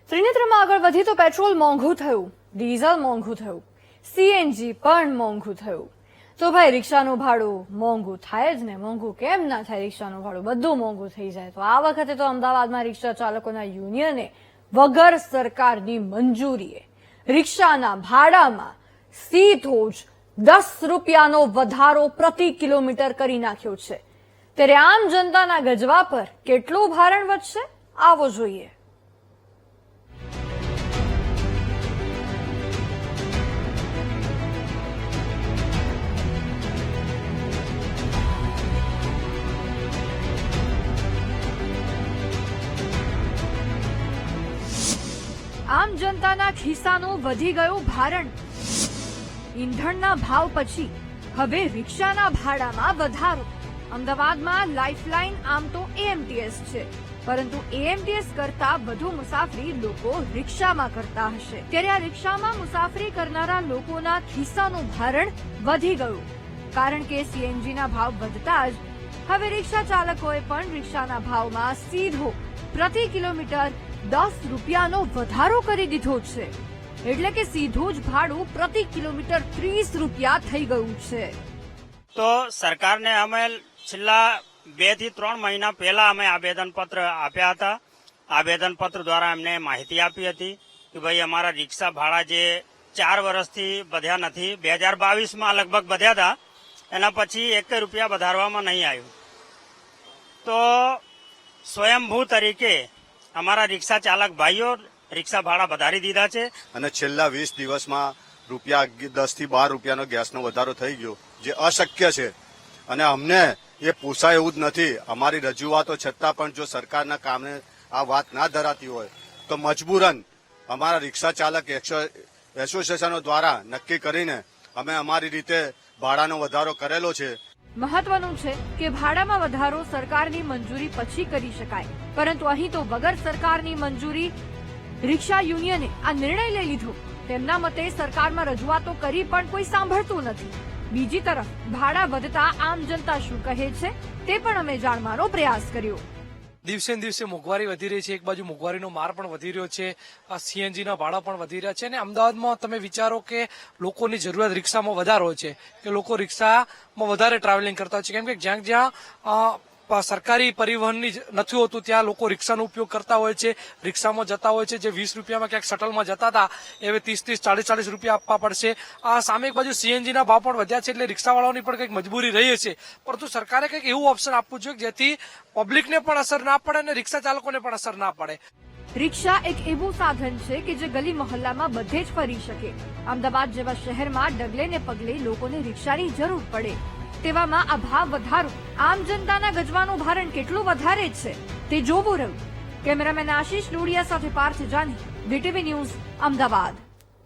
ત્રિનેત્રમાં આગળ વધી તો પેટ્રોલ મોંઘું થયું, ડીઝલ મોંઘું થયું, સીએનજી પણ મોંઘું થયું. તો ભાઈ રિક્ષાનું ભાડું મોંઘું થાય જ ને, મોંઘું કેમ ના થાય? રિક્ષાનું ભાડું બધું મોંઘું થઈ જાય. તો આ વખતે તો અમદાવાદમાં રિક્ષા ચાલકોના યુનિયને વગર સરકારની મંજૂરીએ રિક્ષાના ભાડામાં સીધો જ 10 રૂપિયાનો વધારો પ્રતિ કિલોમીટર કરી નાખ્યો છે. ત્યારે આમ જનતાના ગજવા પર કેટલું ભારણ વધશે, આવો જોઈએ. આમ જનતાના ખિસ્સાનું વધી ગયું ભારણ. ઈંધણના ભાવ પછી હવે રિક્ષાના ભાડામાં વધારો. અમદાવાદમાં લાઇફલાઇન આમ તો એએમટીએસ છે, પરંતુ એએમટીએસ કરતા વધુ મુસાફરી લોકો રિક્ષામાં કરતા હશે. ત્યારે આ રિક્ષામાં મુસાફરી કરનારા લોકોના ખિસ્સાનું ભારણ વધી ગયું, કારણ કે સીએનજીના ભાવ વધતા જ હવે રિક્ષા ચાલકોએ પણ રિક્ષાના ભાવમાં સીધો પ્રતિ કિલોમીટર 10 રૂપિયાનો વધારો કરી દીધો છે. એટલે કે સીધું જ ભાડું પ્રતિ કિલોમીટર 30 રૂપિયા થઈ ગયું છે. તો સરકારને અમે છેલ્લા 2 થી 3 મહિના પહેલા અમે આવેદનપત્ર આપ્યા હતા. આવેદનપત્ર દ્વારા એમને માહિતી આપી હતી કે ભાઈ અમારા રિક્ષા ભાડા જે 4 વર્ષથી વધ્યા નથી, 2022માં લગભગ વધ્યા હતા, એના પછી 1 રૂપિયા વધારવામાં નહીં આવ્યું. તો સ્વયંભૂ તરીકે અમારા રિક્ષા ચાલક ભાઈઓ રિક્ષા ભાડા વધારી દીધા છે. અને છેલ્લા 20 દિવસમાં રૂપિયા 10 થી 12 રૂપિયાનો ગેસનો વધારો થઈ ગયો, જે અશક્ય છે અને અમને એ પોસાય એવું જ નથી. અમારી રજૂઆતો છતાં પણ જો સરકારના કામને આ વાત ના ધરાતી હોય તો મજબૂરન અમારા રિક્ષા ચાલક એસોસિએશનો દ્વારા નક્કી કરીને અમે અમારી રીતે ભાડાનો વધારો કરેલો છે. મહત્વનું છે કે ભાડામાં વધારો સરકારની મંજૂરી પછી કરી શકાય, પરંતુ અહીં તો વગર સરકારની મંજૂરી રિક્ષા યુનિયને આ નિર્ણય લઈ લીધો. તેમના મતે સરકારમાં રજૂઆતો કરી પણ કોઈ સાંભળતું નથી. બીજી તરફ ભાડા વધતા આમ જનતા શું કહે છે તે પણ અમે જાણવાનો પ્રયાસ કર્યો. દિવસે ને દિવસે મોંઘવારી વધી રહી છે. એક બાજુ મોંઘવારીનો માર પણ વધી રહ્યો છે, સીએનજીના ભાડા પણ વધી રહ્યા છે. અને અમદાવાદમાં તમે વિચારો કે લોકોની જરૂરિયાત રિક્ષામાં વધારે હોય છે, કે લોકો રિક્ષામાં વધારે ટ્રાવેલિંગ કરતા હોય છે, કેમ કે જ્યાં જ્યાં સરકારી પરિવહનની નથી હોતું ત્યાં લોકો રિક્ષાનો ઉપયોગ કરતા હોય છે, રિક્ષામાં જતા હોય છે. જે 20 રૂપિયામાં ક્યાંક શટલમાં જતા હતા એ હવે 30-30, 40-40 રૂપિયા આપવા પડશે. આ સામે એક બાજુ સીએનજીના ભાવ પણ વધ્યા છે, એટલે રિક્ષાવાળાઓની પણ કંઈક મજબૂરી રહી છે. પરંતુ સરકારે કંઈક એવું ઓપ્શન આપવું જોઈએ જેથી પબ્લિકને પણ અસર ના પડે અને રિક્ષા ચાલકોને પણ અસર ના પડે. રિક્ષા એક એવું સાધન છે કે જે ગલી મહોલ્લામાં બધે જ ફરી શકે. અમદાવાદ જેવા શહેરમાં ડગલે ને પગલે લોકોને રિક્ષાની જરૂર પડે. તેવામાં આ ભાવ વધારો આમ જનતાના ગજવાનું ભારણ કેટલું વધારે છે તે જોવું રહ્યું. કેમેરામેન આશીષ લોડિયા સાથે પાર્થ જાની, વીટીવી ન્યૂઝ, અમદાવાદ.